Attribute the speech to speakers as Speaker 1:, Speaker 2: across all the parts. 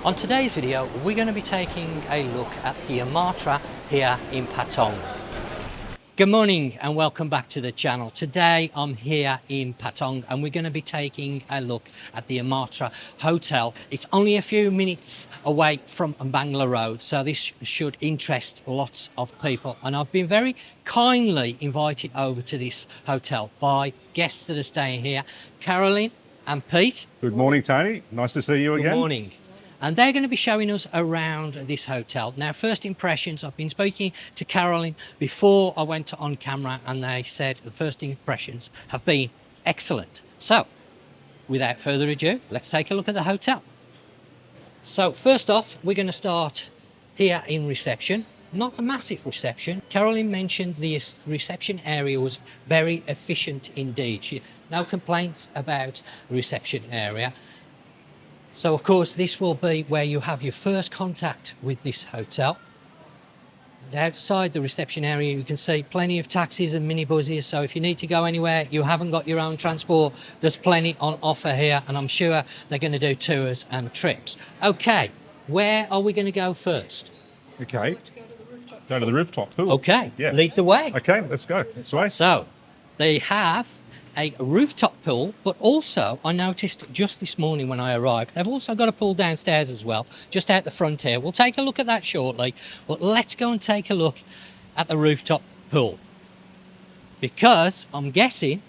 Speaker 1: On today's video, we're going to be taking a look at the Amata here in Patong. Good morning and welcome back to the channel. Today I'm here in Patong and we're going to be taking a look at the Amata Hotel. It's only a few minutes away from Bangla Road, so this should interest lots of people. And I've been very kindly invited over to this hotel by guests that are staying here, Caroline and Pete.
Speaker 2: Good morning, Tony. Nice to see you again.
Speaker 1: Good morning. And they're going to be showing us around this hotel. Now, first impressions, I've been speaking to Caroline before I went on camera and they said the first impressions have been excellent. So, without further ado, let's take a look at the hotel. So, first off, we're going to start here in reception. Not a massive reception. Caroline mentioned the reception area was very efficient indeed. No complaints about the reception area. So of course this will be where you have your first contact with this hotel. And outside the reception area you can see plenty of taxis and minibuses, so if you need to go anywhere, you haven't got your own transport, there's plenty on offer here, and I'm sure they're going to do tours and trips. Okay, where are we going to go first?
Speaker 2: Okay. Go to the rooftop pool.
Speaker 1: Okay,
Speaker 2: yeah.
Speaker 1: Lead the way.
Speaker 2: Okay, let's go this way.
Speaker 1: So they have a rooftop pool, but also I noticed just this morning when I arrived, they've also got a pool downstairs as well, just out the front here. We'll take a look at that shortly, but let's go and take a look at the rooftop pool, because I'm guessing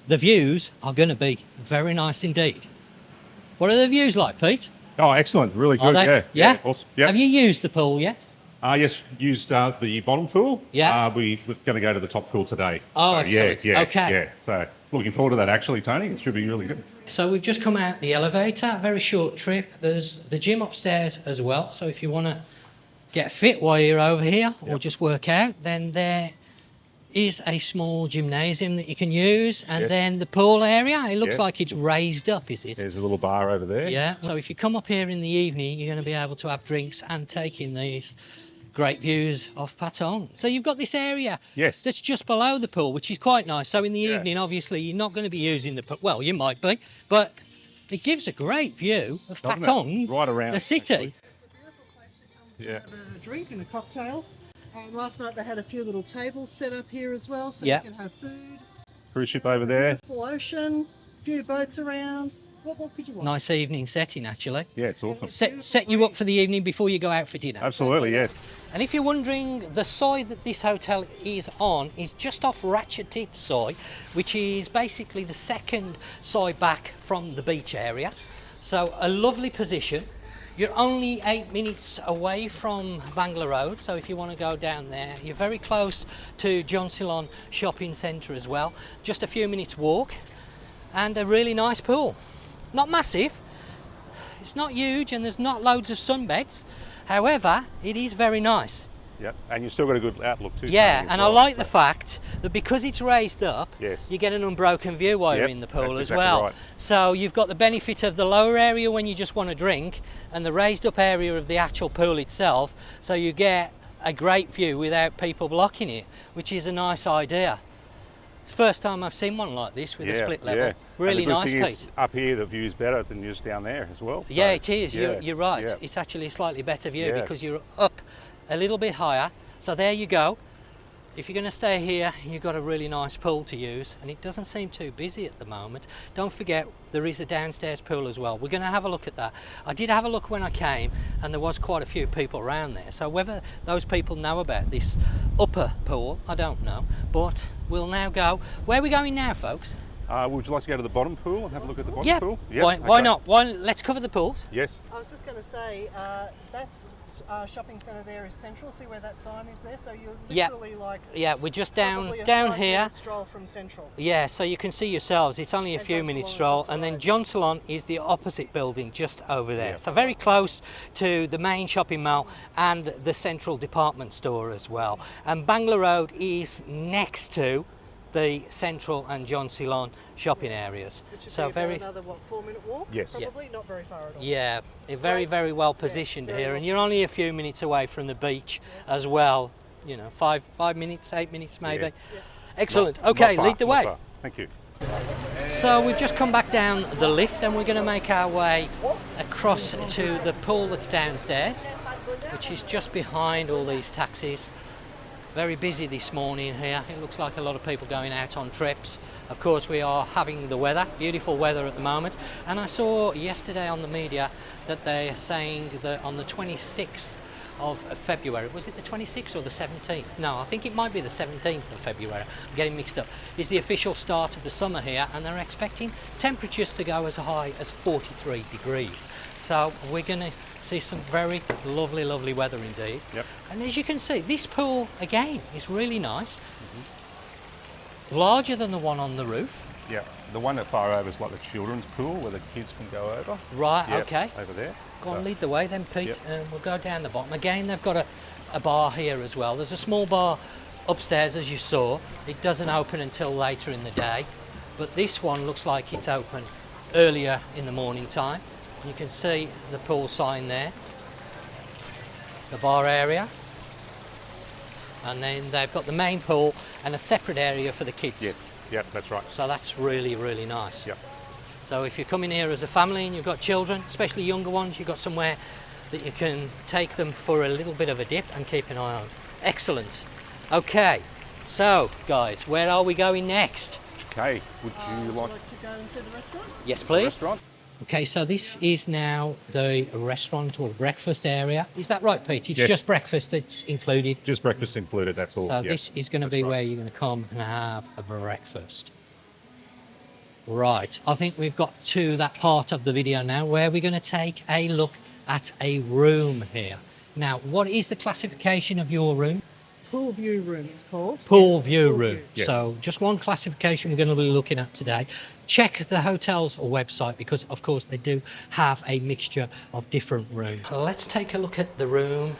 Speaker 1: the views are going to be very nice indeed. What are the views like, Pete?
Speaker 2: Oh, excellent. Really good.
Speaker 1: Yeah?
Speaker 2: Awesome. Yeah.
Speaker 1: Have you used the pool yet?
Speaker 2: Yes, used the bottom pool.
Speaker 1: Yeah.
Speaker 2: We're going to go to the top pool today.
Speaker 1: Oh,
Speaker 2: so,
Speaker 1: excellent.
Speaker 2: yeah.
Speaker 1: Okay.
Speaker 2: Yeah. So looking forward to that actually, Tony. It should be really good.
Speaker 1: So we've just come out the elevator, very short trip. There's the gym upstairs as well. So if you want to get fit while you're over here or just work out, then there is a small gymnasium that you can use. And then the pool area, it looks like it's raised up, is it?
Speaker 2: There's a little bar over there.
Speaker 1: Yeah. So if you come up here in the evening, you're going to be able to have drinks and take in these great views of Patong. So you've got this area that's just below the pool, which is quite nice. So in the evening, obviously, you're not going to be using the pool. Well, you might be, but it gives a great view of Patong,
Speaker 2: right around
Speaker 1: the city.
Speaker 2: Actually.
Speaker 3: Yeah. Have a drink and a cocktail. And last night they had a few little tables set up here as well, so you can have food.
Speaker 2: Cruise ship over there.
Speaker 3: Full ocean, a few boats around. What more could you want?
Speaker 1: Nice evening setting, actually.
Speaker 2: Yeah, it's awesome.
Speaker 1: Set you up for the evening before you go out for dinner.
Speaker 2: Absolutely, yes.
Speaker 1: And if you're wondering, the side that this hotel is on is just off Ratchettit side, which is basically the second side back from the beach area. So a lovely position. You're only 8 minutes away from Bangla Road, so if you want to go down there, you're very close to Jungceylon Shopping Centre as well. Just a few minutes walk, and a really nice pool. Not massive, it's not huge, and there's not loads of sunbeds. However, it is very nice.
Speaker 2: Yep, and you've still got a good outlook too.
Speaker 1: Yeah, and I like the fact that because it's raised up, you get an unbroken view while you're in the pool as well.
Speaker 2: Right.
Speaker 1: So you've got the benefit of the lower area when you just want to drink, and the raised up area of the actual pool itself, so you get a great view without people blocking it, which is a nice idea. It's the first time I've seen one like this with a split level.
Speaker 2: Yeah.
Speaker 1: Really nice,
Speaker 2: Pete.
Speaker 1: Pete.
Speaker 2: Up here the view's better than just down there as well. So,
Speaker 1: Yeah, it is.
Speaker 2: yeah,
Speaker 1: You're right.
Speaker 2: yeah.
Speaker 1: It's actually a slightly better view because you're up a little bit higher. So there you go. If you're going to stay here, you've got a really nice pool to use, and it doesn't seem too busy at the moment. Don't forget, there is a downstairs pool as well. We're going to have a look at that. I did have a look when I came, and there was quite a few people around there. So whether those people know about this upper pool, I don't know. But we'll now go. Where are we going now, folks?
Speaker 2: Would you like to go to the bottom pool and have a look at the bottom pool?
Speaker 1: Yeah. Why not? Let's cover the pools.
Speaker 2: Yes.
Speaker 3: I was just going to say, that's shopping centre there is Central. See where that sign is there? So you're literally
Speaker 1: we're just down here.
Speaker 3: 5-minute stroll from Central.
Speaker 1: Yeah, so you can see yourselves, it's only a few minutes stroll, and then Jungceylon is the opposite building just over there. So very close to the main shopping mall and the Central department store as well. And Bangla Road is next to the Central and Jungceylon shopping areas.
Speaker 3: Which would
Speaker 1: so
Speaker 3: be
Speaker 1: very
Speaker 3: another 4-minute walk?
Speaker 2: Yes.
Speaker 3: Probably not very far at all.
Speaker 1: Yeah, they're very well positioned
Speaker 3: very
Speaker 1: here,
Speaker 3: well
Speaker 1: and you're only a few minutes away from the beach as well. You know, 5 minutes, 8 minutes maybe.
Speaker 3: Yeah.
Speaker 1: Excellent.
Speaker 2: Not
Speaker 1: Okay,
Speaker 2: far,
Speaker 1: lead the way.
Speaker 2: far. Thank you.
Speaker 1: So we've just come back down the lift, and we're going to make our way across to the pool that's downstairs, which is just behind all these taxis. Very busy this morning here. It looks like a lot of people going out on trips. Of course, we are having the weather, beautiful weather at the moment. And I saw yesterday on the media that they're saying that on the 26th of February, was it the 26th or the 17th? No, I think it might be the 17th of February. I'm getting mixed up. Is the official start of the summer here, and they're expecting temperatures to go as high as 43 degrees. So we're going to see some very lovely, lovely weather indeed.
Speaker 2: Yep.
Speaker 1: And as you can see, this pool again is really nice. Larger than the one on the roof.
Speaker 2: Yeah, the one that far over is like the children's pool where the kids can go over.
Speaker 1: Right,
Speaker 2: Yep,
Speaker 1: okay.
Speaker 2: over there.
Speaker 1: Go on,
Speaker 2: So-
Speaker 1: lead the way then, Pete.
Speaker 2: Yep.
Speaker 1: We'll go down the bottom. Again, they've got a bar here as well. There's a small bar upstairs, as you saw. It doesn't open until later in the day, but this one looks like it's open earlier in the morning time. You can see the pool sign there, the bar area, and then they've got the main pool and a separate area for the kids.
Speaker 2: Yes, yep, that's right.
Speaker 1: So that's really, really nice.
Speaker 2: Yep.
Speaker 1: So if you're coming here as a family and you've got children, especially younger ones, you've got somewhere that you can take them for a little bit of a dip and keep an eye on. Excellent. Okay, so guys, where are we going next?
Speaker 2: Okay, would you
Speaker 3: Would
Speaker 2: like
Speaker 3: you like to go and see the restaurant?
Speaker 1: Yes,
Speaker 2: the
Speaker 1: please.
Speaker 2: restaurant?
Speaker 1: Okay, so this is now the restaurant or breakfast area. Is that right, Pete? It's
Speaker 2: Yes.
Speaker 1: just breakfast that's included.
Speaker 2: Just breakfast included, that's all.
Speaker 1: So
Speaker 2: Yep.
Speaker 1: this is going to
Speaker 2: That's
Speaker 1: be
Speaker 2: right.
Speaker 1: where you're going to come and have a breakfast. Right, I think we've got to that part of the video now where we're going to take a look at a room here. Now, what is the classification of your room?
Speaker 3: Pool view room, it's called.
Speaker 1: Pool view
Speaker 3: Pool
Speaker 1: room.
Speaker 3: view.
Speaker 2: Yes.
Speaker 1: So just one classification we're going to be looking at today. Check the hotel's website because, of course, they do have a mixture of different rooms. Let's take a look at the room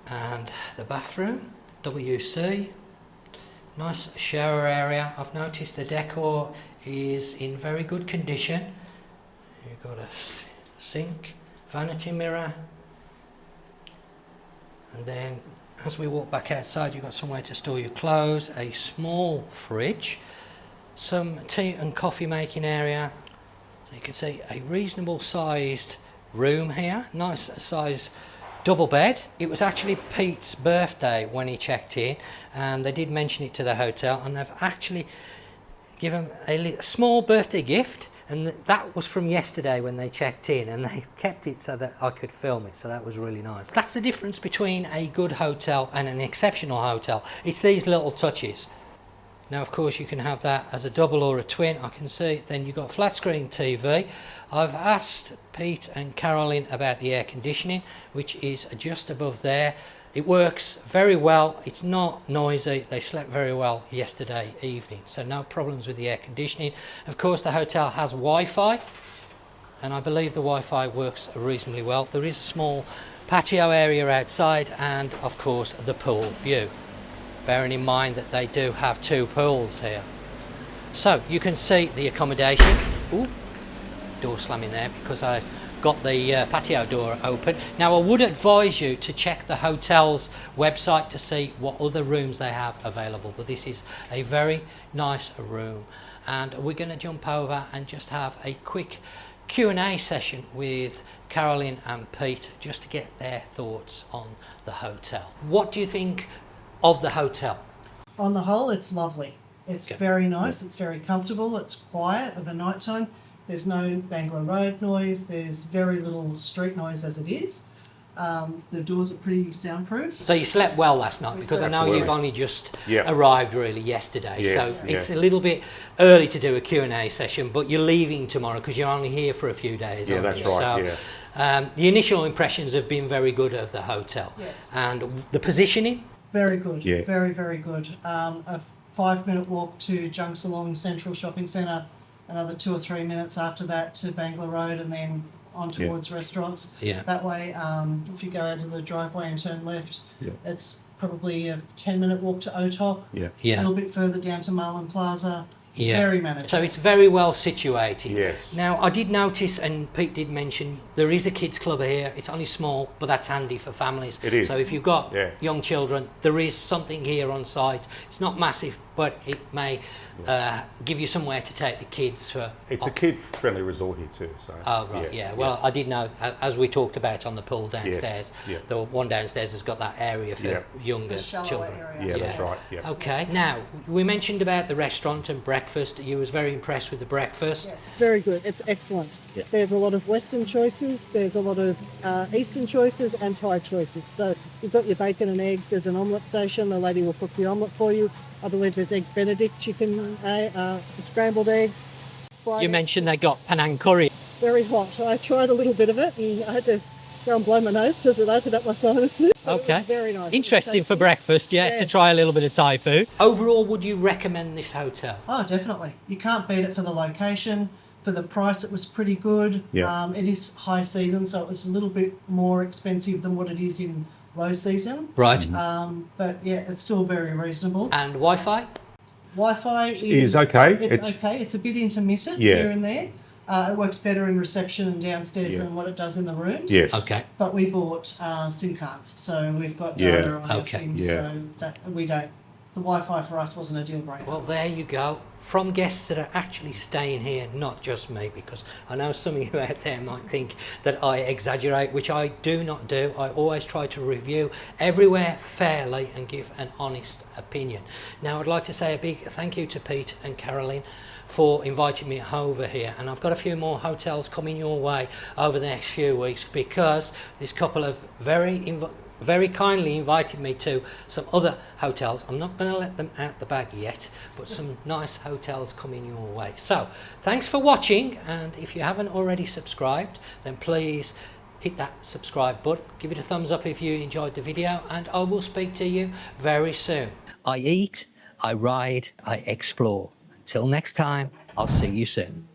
Speaker 1: and the bathroom. WC. Nice shower area. I've noticed the decor is in very good condition. You've got a sink, vanity mirror, and then as we walk back outside, you've got somewhere to store your clothes, a small fridge, some tea and coffee making area. So you can see a reasonable sized room here, nice size double bed. It was actually Pete's birthday when he checked in, and they did mention it to the hotel, and they've actually given a small birthday gift, and that was from yesterday when they checked in, and they kept it so that I could film it, so that was really nice. That's the difference between a good hotel and an exceptional hotel. It's these little touches. Now, of course, you can have that as a double or a twin. I can see. Then you've got flat screen TV. I've asked Pete and Carolyn about the air conditioning, which is just above there. It works very well. It's not noisy. They slept very well yesterday evening, so no problems with the air conditioning. Of course, the hotel has Wi-Fi, and I believe the Wi-Fi works reasonably well. There is a small patio area outside, and of course, the pool view. Bearing in mind that they do have two pools here. So you can see the accommodation. Ooh, door slamming there because I've got the patio door open. Now, I would advise you to check the hotel's website to see what other rooms they have available, but this is a very nice room, and we're going to jump over and just have a quick Q&A session with Carolyn and Pete just to get their thoughts on the hotel. What do you think of the hotel?
Speaker 3: On the whole, it's lovely. It's
Speaker 1: Okay.
Speaker 3: very nice, it's very comfortable, it's quiet of a night time. There's no Bangla Road noise, there's very little street noise as it is. The doors are pretty soundproof.
Speaker 1: So you slept well last night, because I know
Speaker 2: Absolutely.
Speaker 1: you've only just
Speaker 2: Yeah.
Speaker 1: arrived really yesterday.
Speaker 2: Yes,
Speaker 1: So
Speaker 2: yeah.
Speaker 1: it's a little bit early to do a Q&A session, but you're leaving tomorrow because you're only here for a few days.
Speaker 2: Yeah,
Speaker 1: aren't
Speaker 2: that's
Speaker 1: you?
Speaker 2: right,
Speaker 1: So, the initial impressions have been very good of the hotel.
Speaker 3: Yes.
Speaker 1: And the positioning,
Speaker 3: Very good,
Speaker 2: Yeah.
Speaker 3: very, very good. A 5-minute walk to Jungceylon Central Shopping Centre, another 2 or 3 minutes after that to Bangla Road, and then on
Speaker 2: Yeah.
Speaker 3: towards restaurants.
Speaker 1: Yeah.
Speaker 3: That way, if you go out to the driveway and turn left,
Speaker 2: Yeah.
Speaker 3: it's probably a 10-minute walk to OTOP.
Speaker 2: Yeah.
Speaker 3: A
Speaker 1: yeah,
Speaker 3: little bit further down to Marlin Plaza,
Speaker 1: Yeah.
Speaker 3: Very manageable.
Speaker 1: So it's very well situated.
Speaker 2: Yes.
Speaker 1: Now, I did notice, and Pete did mention, there is a kids club here. It's only small, but that's handy for families.
Speaker 2: It is.
Speaker 1: So if you've got
Speaker 2: Yeah.
Speaker 1: young children, there is something here on site. It's not massive, but it may give you somewhere to take the kids for.
Speaker 2: It's a kid-friendly resort here too. So.
Speaker 1: Oh, right, yeah. Well, I did know, as we talked about on the pool downstairs,
Speaker 2: yeah.
Speaker 1: the one downstairs has got that area for
Speaker 2: Yeah.
Speaker 1: younger
Speaker 3: The shallower
Speaker 1: children.
Speaker 3: area.
Speaker 2: Yeah, that's right. Yeah.
Speaker 1: Okay. Now, we mentioned about the restaurant and breakfast. You was very impressed with the breakfast.
Speaker 3: Yes, it's very good. It's excellent.
Speaker 2: Yeah.
Speaker 3: There's a lot of Western choices. There's a lot of Eastern choices and Thai choices. So you've got your bacon and eggs. There's an omelette station. The lady will cook the omelette for you. I believe there's eggs Benedict chicken, scrambled eggs. fried
Speaker 1: You
Speaker 3: eggs.
Speaker 1: mentioned they got Penang curry.
Speaker 3: Very hot. I tried a little bit of it and I had to go and blow my nose because it opened up my sinuses. But it
Speaker 1: Okay.
Speaker 3: was very nice. It was
Speaker 1: Interesting for
Speaker 3: tasty.
Speaker 1: breakfast, yeah,
Speaker 3: Yeah.
Speaker 1: to try a little bit of Thai food. Overall, would you recommend this hotel?
Speaker 3: Oh, definitely. You can't beat it for the location. For the price, it was pretty good.
Speaker 2: Yeah.
Speaker 3: It is high season, so it was a little bit more expensive than what it is in low season.
Speaker 1: Right.
Speaker 3: But yeah, it's still very reasonable.
Speaker 1: And Wi-Fi?
Speaker 3: Wi-Fi
Speaker 2: Is okay.
Speaker 3: It's
Speaker 2: It's-
Speaker 3: okay. It's a bit intermittent
Speaker 2: Yeah.
Speaker 3: here and there. It works better in reception and downstairs
Speaker 2: Yeah.
Speaker 3: than what it does in the rooms.
Speaker 2: Yes.
Speaker 1: Okay.
Speaker 3: But we bought SIM cards, so we've got
Speaker 2: Yeah.
Speaker 3: data on our
Speaker 1: Okay.
Speaker 3: SIMs,
Speaker 2: Yeah.
Speaker 3: so that we don't. The Wi-Fi for us wasn't a deal breaker.
Speaker 1: Well, there you go. From guests that are actually staying here, not just me, because I know some of you out there might think that I exaggerate, which I do not do. I always try to review everywhere fairly and give an honest opinion. Now, I'd like to say a big thank you to Pete and Caroline for inviting me over here, and I've got a few more hotels coming your way over the next few weeks, because this couple have very kindly invited me to some other hotels. I'm not going to let them out the bag yet, but some nice hotels coming your way. So thanks for watching, and if you haven't already subscribed, then please hit that subscribe button, give it a thumbs up if you enjoyed the video, and I will speak to you very soon. I eat, I ride, I explore. Until next time, I'll see you soon.